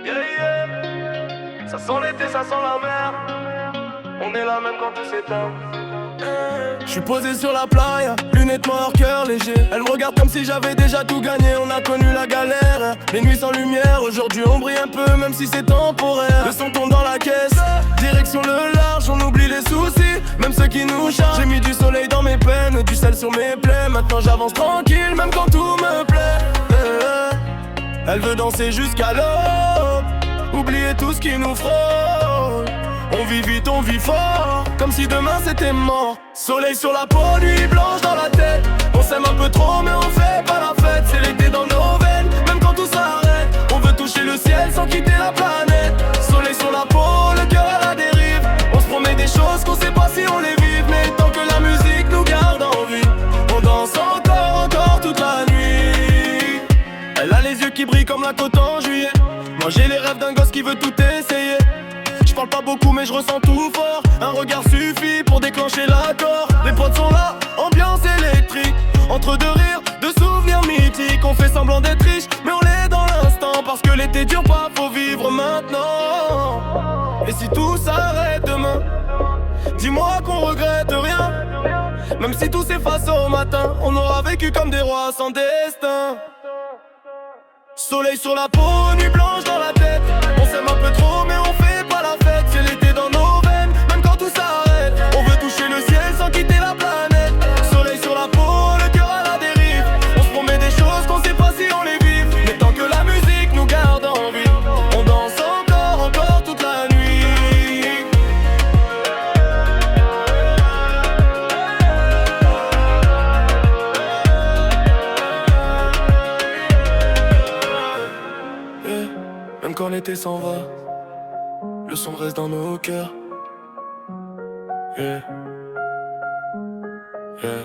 Yeah, yeah. Ça sent l'été, ça sent la mer. On est là même quand tout s'éteint. J'suis posé sur la playa, lunettes noires, cœur léger. Elle me regarde comme si j'avais déjà tout gagné. On a connu la galère, les nuits sans lumière. Aujourd'hui on brille un peu, même si c'est temporaire. Le son tombe dans la caisse, direction le large. On oublie les soucis, même ceux qui nous chargent. J'ai mis du soleil dans mes peines, du sel sur mes plaies. Maintenant j'avance tranquille, même quand tout me plaît. Elle veut danser jusqu'à l'aube, oublier tout ce qui nous frôle. On vit vite, on vit fort, comme si demain c'était mort. Soleil sur la peau, nuit blanche dans la tête. On s'aime un peu trop mais on fait pas la fête. C'est l'été dans nos veines, même quand tout s'arrête. On veut toucher le ciel sans quitter la planète. Soleil sur la peau, le cœur à la dérive. On se promet des choses qu'on sait pas si on les vive. Mais tant que la musique nous garde en vie, on danse encore toute la nuit. Elle a les yeux qui brillent comme la côte en juillet. Moi j'ai les rêves d'un gosse qui veut tout essayer. Je parle pas beaucoup mais je ressens tout fort. Un regard suffit pour déclencher l'accord. Les potes sont là, ambiance électrique. Entre deux rires, deux souvenirs mythiques. On fait semblant d'être riche mais on l'est dans l'instant. Parce que l'été dure pas, faut vivre maintenant. Et si tout s'arrête demain, dis-moi qu'on regrette rien. Même si tout s'efface au matin, on aura vécu comme des rois sans destin. Soleil sur la peau, nuit blanche dans la tête. On s'aime un peu trop mais on fait pas la fête. C'est l'été dans nos veines, même quand tout s'arrête. On veut toucher le ciel sans quitter la planète. Soleil sur la peau, le cœur à la dérive. On se promet des choses qu'on sait pas si on les vit. Mais tant que la musique nous garde en vie, on danse encore toute la nuit. Même quand l'été s'en va, le son reste dans nos cœurs. Yeah. Yeah.